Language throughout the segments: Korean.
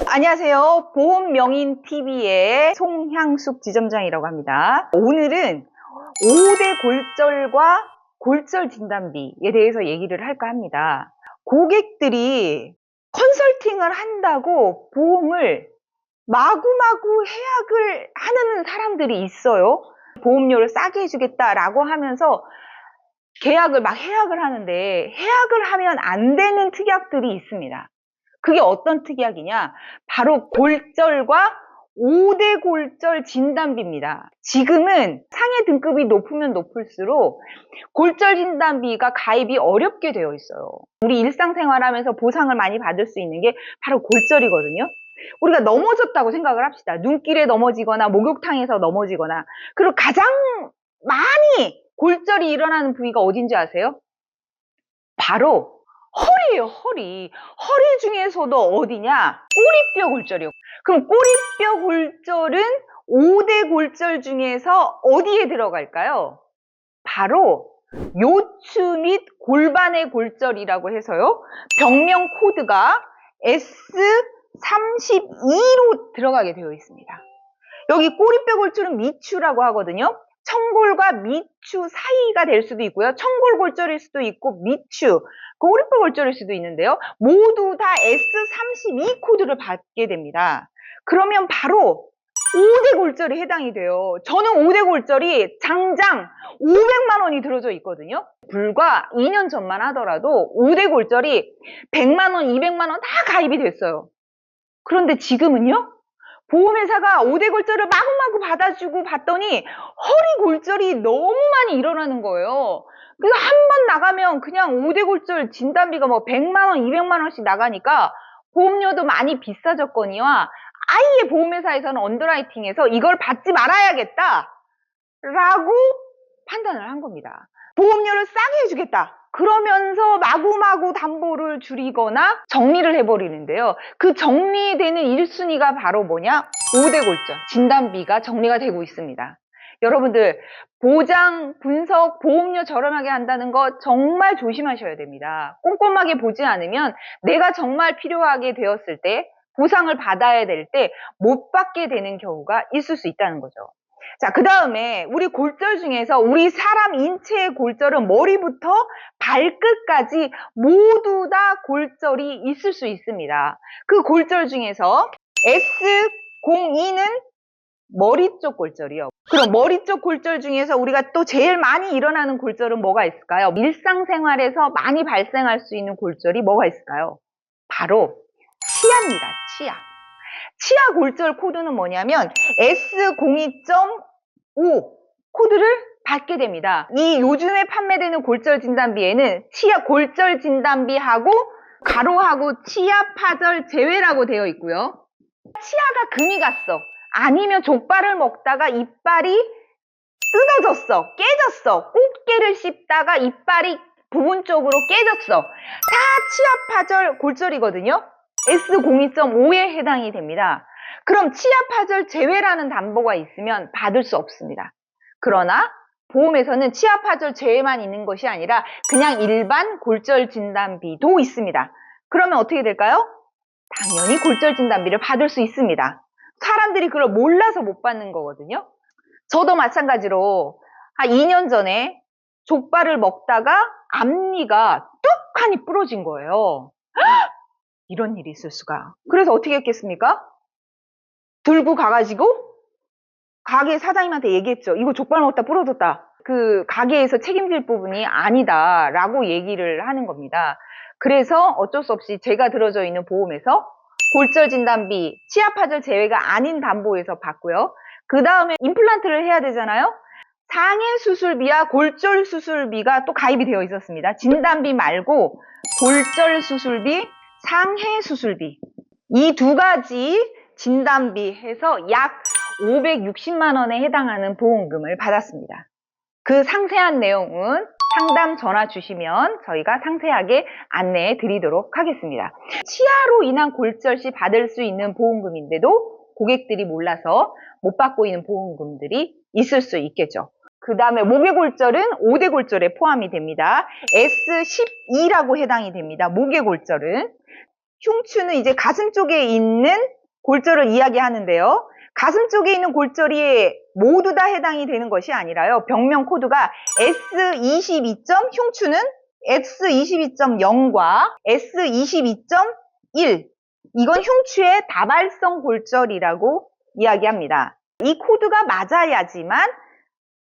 안녕하세요. 보험명인TV의 송향숙 지점장이라고 합니다. 오늘은 5대 골절과 골절 진단비에 대해서 얘기를 할까 합니다. 고객들이 컨설팅을 한다고 보험을 마구마구 해약을 하는 사람들이 있어요. 보험료를 싸게 해주겠다라고 하면서 계약을 막 해약을 하는데, 해약을 하면 안 되는 특약들이 있습니다. 그게 어떤 특약이냐? 바로 골절과 5대 골절 진단비입니다. 지금은 상해 등급이 높으면 높을수록 골절 진단비가 가입이 어렵게 되어 있어요. 우리 일상생활하면서 보상을 많이 받을 수 있는 게 바로 골절이거든요. 우리가 넘어졌다고 생각을 합시다. 눈길에 넘어지거나 목욕탕에서 넘어지거나. 그리고 가장 많이 골절이 일어나는 부위가 어딘지 아세요? 바로 허리예요, 허리. 허리 중에서도 어디냐? 꼬리뼈 골절이요. 그럼 꼬리뼈 골절은 5대 골절 중에서 어디에 들어갈까요? 바로 요추 및 골반의 골절이라고 해서요. 병명 코드가 S32로 들어가게 되어 있습니다. 여기 꼬리뼈 골절은 미추라고 하거든요. 청골과 미추 사이가 될 수도 있고요. 청골 골절일 수도 있고 미추, 꼬리뼈 골절일 수도 있는데요. 모두 다 S32 코드를 받게 됩니다. 그러면 바로 5대 골절이 해당이 돼요. 저는 5대 골절이 장장 500만 원이 들어져 있거든요. 불과 2년 전만 하더라도 5대 골절이 100만 원, 200만 원 다 가입이 됐어요. 그런데 지금은요? 보험회사가 5대 골절을 마구마구 받아주고 봤더니 허리 골절이 너무 많이 일어나는 거예요. 그래서 한 번 나가면 그냥 5대 골절 진단비가 뭐 100만 원, 200만 원씩 나가니까 보험료도 많이 비싸졌거니와 아예 보험회사에서는 언더라이팅해서 이걸 받지 말아야겠다 라고 판단을 한 겁니다. 보험료를 싸게 해주겠다. 그러면서 마구마구 담보를 줄이거나 정리를 해버리는데요. 그 정리되는 1순위가 바로 뭐냐? 5대 골절, 진단비가 정리가 되고 있습니다. 여러분들, 보장, 분석, 보험료 저렴하게 한다는 거 정말 조심하셔야 됩니다. 꼼꼼하게 보지 않으면 내가 정말 필요하게 되었을 때, 보상을 받아야 될 때 못 받게 되는 경우가 있을 수 있다는 거죠. 자, 그 다음에 우리 골절 중에서 우리 사람 인체의 골절은 머리부터 발끝까지 모두 다 골절이 있을 수 있습니다. 그 골절 중에서 S02는 머리 쪽 골절이요. 그럼 머리 쪽 골절 중에서 우리가 또 제일 많이 일어나는 골절은 뭐가 있을까요? 일상생활에서 많이 발생할 수 있는 골절이 뭐가 있을까요? 바로 치아입니다. 치아. 치아 골절 코드는 뭐냐면 S02.5 코드를 받게 됩니다. 이 요즘에 판매되는 골절 진단비에는 치아 골절 진단비하고 가로하고 치아 파절 제외라고 되어 있고요. 치아가 금이 갔어. 아니면 족발을 먹다가 이빨이 뜯어졌어. 깨졌어. 꽃게를 씹다가 이빨이 부분적으로 깨졌어. 다 치아 파절 골절이거든요. S02.5에 해당이 됩니다. 그럼 치아 파절 제외라는 담보가 있으면 받을 수 없습니다. 그러나 보험에서는 치아 파절 제외만 있는 것이 아니라 그냥 일반 골절 진단비도 있습니다. 그러면 어떻게 될까요? 당연히 골절 진단비를 받을 수 있습니다. 사람들이 그걸 몰라서 못 받는 거거든요. 저도 마찬가지로 한 2년 전에 족발을 먹다가 앞니가 뚝하니 부러진 거예요. 이런 일이 있을 수가. 그래서 어떻게 했겠습니까? 들고 가가지고 가게 사장님한테 얘기했죠. 이거 족발 먹다 부러졌다. 그 가게에서 책임질 부분이 아니다 라고 얘기를 하는 겁니다. 그래서 어쩔 수 없이 제가 들어져 있는 보험에서 골절 진단비, 치아 파절 제외가 아닌 담보에서 받고요. 그 다음에 임플란트를 해야 되잖아요. 상해 수술비와 골절 수술비가 또 가입이 되어 있었습니다. 진단비 말고 골절 수술비, 상해 수술비, 이 두 가지 진단비 해서 약 560만 원에 해당하는 보험금을 받았습니다. 그 상세한 내용은 상담 전화 주시면 저희가 상세하게 안내해 드리도록 하겠습니다. 치아로 인한 골절 시 받을 수 있는 보험금인데도 고객들이 몰라서 못 받고 있는 보험금들이 있을 수 있겠죠. 그 다음에 목의 골절은 5대 골절에 포함이 됩니다. S12라고 해당이 됩니다. 목의 골절은 흉추는 이제 가슴 쪽에 있는 골절을 이야기하는데요. 가슴 쪽에 있는 골절이 모두 다 해당이 되는 것이 아니라요. 병명 코드가 S22. 흉추는 S22.0과 S22.1. 이건 흉추의 다발성 골절이라고 이야기합니다. 이 코드가 맞아야지만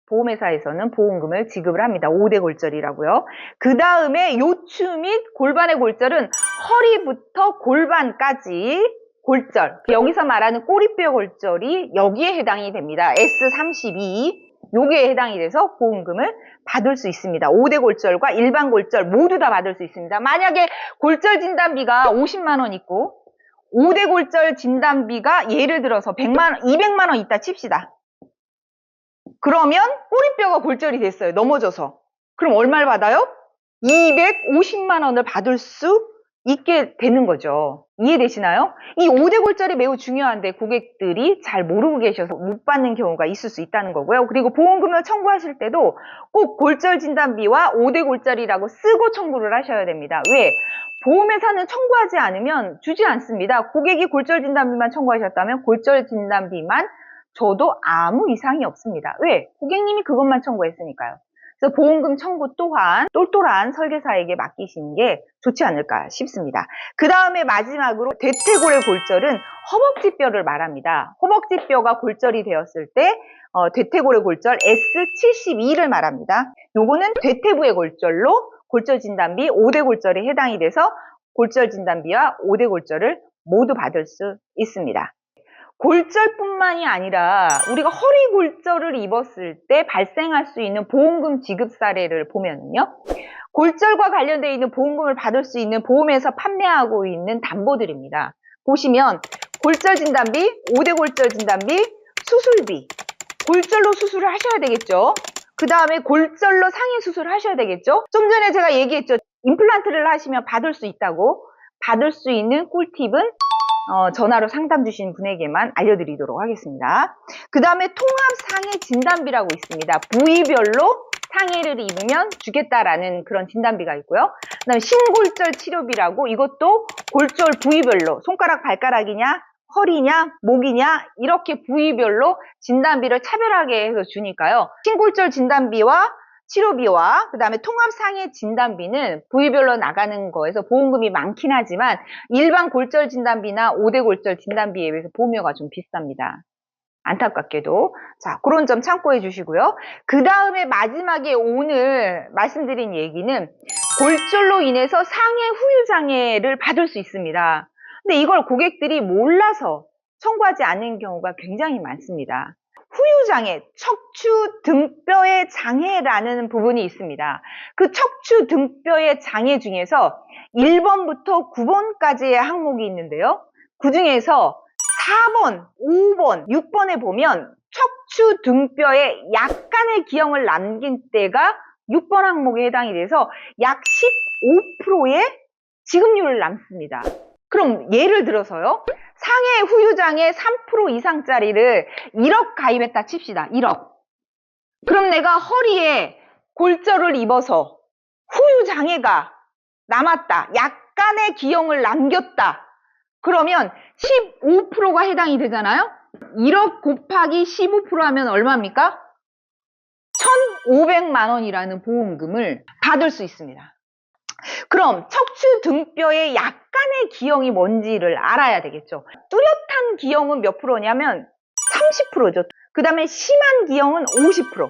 보험회사에서는 보험금을 지급을 합니다. 5대 골절이라고요. 그 다음에 요추 및 골반의 골절은 허리부터 골반까지 골절. 여기서 말하는 꼬리뼈 골절이 여기에 해당이 됩니다. S32. 여기에 해당이 돼서 보험금을 받을 수 있습니다. 5대 골절과 일반 골절 모두 다 받을 수 있습니다. 만약에 골절 진단비가 50만 원 있고 5대 골절 진단비가 예를 들어서 200만 원 있다 칩시다. 그러면 꼬리뼈가 골절이 됐어요. 넘어져서. 그럼 얼마를 받아요? 250만 원을 받을 수 있게 되는 거죠. 이해되시나요? 이 5대 골절이 매우 중요한데 고객들이 잘 모르고 계셔서 못 받는 경우가 있을 수 있다는 거고요. 그리고 보험금을 청구하실 때도 꼭 골절 진단비와 5대 골절이라고 쓰고 청구를 하셔야 됩니다. 왜? 보험회사는 청구하지 않으면 주지 않습니다. 고객이 골절 진단비만 청구하셨다면 골절 진단비만 줘도 아무 이상이 없습니다. 왜? 고객님이 그것만 청구했으니까요. 그래서 보험금 청구 또한 똘똘한 설계사에게 맡기시는 게 좋지 않을까 싶습니다. 그 다음에 마지막으로 대퇴골의 골절은 허벅지뼈를 말합니다. 허벅지뼈가 골절이 되었을 때 대퇴골의 골절 S72를 말합니다. 요거는 대퇴부의 골절로 골절 진단비 5대 골절에 해당이 돼서 골절 진단비와 5대 골절을 모두 받을 수 있습니다. 골절뿐만이 아니라 우리가 허리 골절을 입었을 때 발생할 수 있는 보험금 지급 사례를 보면요. 골절과 관련되어 있는 보험금을 받을 수 있는 보험에서 판매하고 있는 담보들입니다. 보시면 골절 진단비, 5대 골절 진단비, 수술비. 골절로 수술을 하셔야 되겠죠. 그 다음에 골절로 상해 수술을 하셔야 되겠죠. 좀 전에 제가 얘기했죠. 임플란트를 하시면 받을 수 있다고. 받을 수 있는 꿀팁은 전화로 상담 주신 분에게만 알려드리도록 하겠습니다. 그 다음에 통합상해 진단비라고 있습니다. 부위별로 상해를 입으면 주겠다라는 그런 진단비가 있고요. 그 다음에 신골절 치료비라고 이것도 골절 부위별로 손가락 발가락이냐 허리냐 목이냐 이렇게 부위별로 진단비를 차별하게 해서 주니까요. 신골절 진단비와 치료비와 그 다음에 통합상해 진단비는 부위별로 나가는 거에서 보험금이 많긴 하지만 일반 골절 진단비나 5대 골절 진단비에 비해서 보험료가 좀 비쌉니다. 안타깝게도. 자, 그런 점 참고해 주시고요. 그 다음에 마지막에 오늘 말씀드린 얘기는 골절로 인해서 상해 후유장애를 받을 수 있습니다. 근데 이걸 고객들이 몰라서 청구하지 않는 경우가 굉장히 많습니다. 후유장애, 척추 등뼈의 장애라는 부분이 있습니다. 그 척추 등뼈의 장애 중에서 1번부터 9번까지의 항목이 있는데요. 그 중에서 4번, 5번, 6번에 보면 척추 등뼈에 약간의 기형을 남긴 때가 6번 항목에 해당이 돼서 약 15%의 지급률을 남습니다. 그럼 예를 들어서요. 상해 후유장애 3% 이상짜리를 1억 가입했다 칩시다. 1억. 그럼 내가 허리에 골절을 입어서 후유장애가 남았다. 약간의 기형을 남겼다. 그러면 15%가 해당이 되잖아요. 1억 곱하기 15% 하면 얼마입니까? 1,500만 원이라는 보험금을 받을 수 있습니다. 그럼 척추 등뼈의 약간의 기형이 뭔지를 알아야 되겠죠. 뚜렷한 기형은 몇 프로냐면 30%죠. 그 다음에 심한 기형은 50%.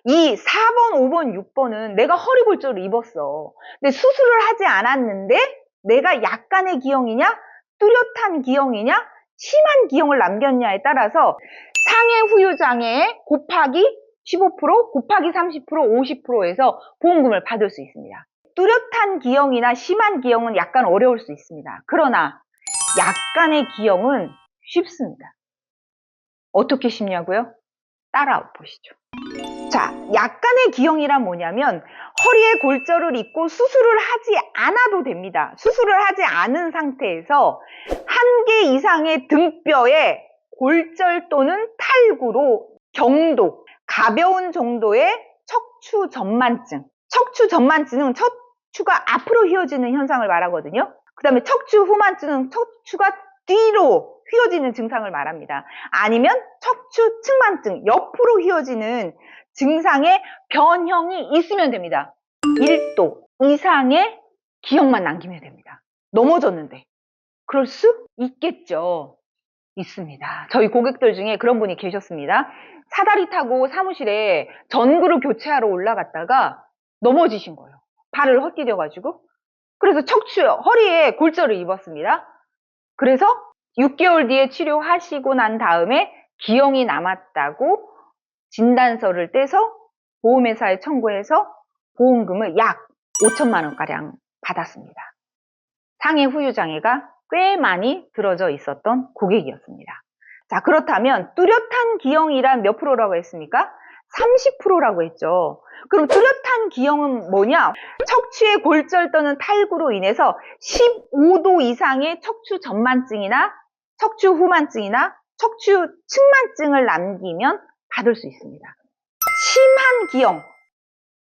이 4번, 5번, 6번은 내가 허리 골절을 입었어. 근데 수술을 하지 않았는데 내가 약간의 기형이냐 뚜렷한 기형이냐 심한 기형을 남겼냐에 따라서 상해 후유장애 곱하기 15% 곱하기 30% 50%에서 보험금을 받을 수 있습니다. 뚜렷한 기형이나 심한 기형은 약간 어려울 수 있습니다. 그러나 약간의 기형은 쉽습니다. 어떻게 쉽냐고요? 따라 보시죠. 자, 약간의 기형이란 뭐냐면 허리에 골절을 입고 수술을 하지 않아도 됩니다. 수술을 하지 않은 상태에서 1개 이상의 등뼈에 골절 또는 탈구로 경도, 가벼운 정도의 척추 전만증. 척추 전만증은 척추가 앞으로 휘어지는 현상을 말하거든요. 그 다음에 척추 후만증은 척추가 뒤로 휘어지는 증상을 말합니다. 아니면 척추 측만증, 옆으로 휘어지는 증상의 변형이 있으면 됩니다. 1도 이상의 기형만 남기면 됩니다. 넘어졌는데. 그럴 수 있겠죠. 있습니다. 저희 고객들 중에 그런 분이 계셨습니다. 사다리 타고 사무실에 전구를 교체하러 올라갔다가 넘어지신 거예요. 발을 헛디뎌가지고. 그래서 허리에 골절을 입었습니다. 그래서 6개월 뒤에 치료하시고 난 다음에 기형이 남았다고 진단서를 떼서 보험회사에 청구해서 보험금을 약 5천만 원가량 받았습니다. 상해 후유장애가 꽤 많이 들어져 있었던 고객이었습니다. 자, 그렇다면 뚜렷한 기형이란 몇 프로라고 했습니까? 30%라고 했죠. 그럼 뚜렷한 기형은 뭐냐? 척추의 골절 또는 탈구로 인해서 15도 이상의 척추 전만증이나 척추 후만증이나 척추 측만증을 남기면 받을 수 있습니다.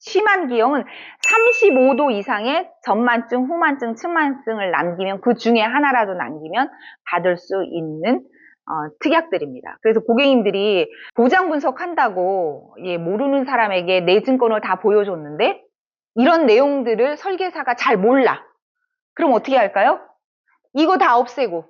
심한 기형은 35도 이상의 전만증, 후만증, 측만증을 남기면 그 중에 하나라도 남기면 받을 수 있는 특약들입니다. 그래서 고객님들이 보장 분석한다고 모르는 사람에게 내 증권을 다 보여줬는데 이런 내용들을 설계사가 잘 몰라. 그럼 어떻게 할까요? 이거 다 없애고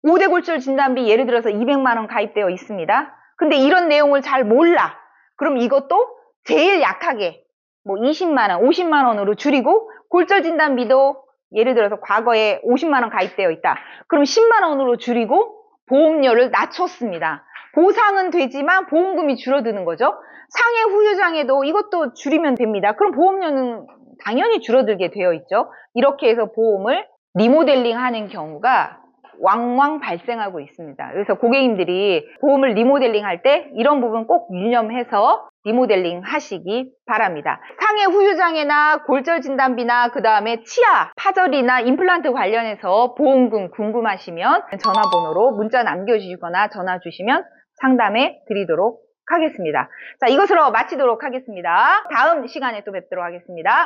5대 골절 진단비 예를 들어서 200만 원 가입되어 있습니다. 근데 이런 내용을 잘 몰라. 그럼 이것도 제일 약하게 뭐 20만 원, 50만 원으로 줄이고 골절 진단비도 예를 들어서 과거에 50만 원 가입되어 있다. 그럼 10만 원으로 줄이고 보험료를 낮췄습니다. 보상은 되지만 보험금이 줄어드는 거죠. 상해 후유장애도 이것도 줄이면 됩니다. 그럼 보험료는 당연히 줄어들게 되어 있죠. 이렇게 해서 보험을 리모델링 하는 경우가 왕왕 발생하고 있습니다. 그래서 고객님들이 보험을 리모델링 할 때 이런 부분 꼭 유념해서 리모델링 하시기 바랍니다. 상해 후유장애나 골절 진단비나 그 다음에 치아, 파절이나 임플란트 관련해서 보험금 궁금하시면 전화번호로 문자 남겨주시거나 전화 주시면 상담해 드리도록 하겠습니다. 자, 이것으로 마치도록 하겠습니다. 다음 시간에 또 뵙도록 하겠습니다.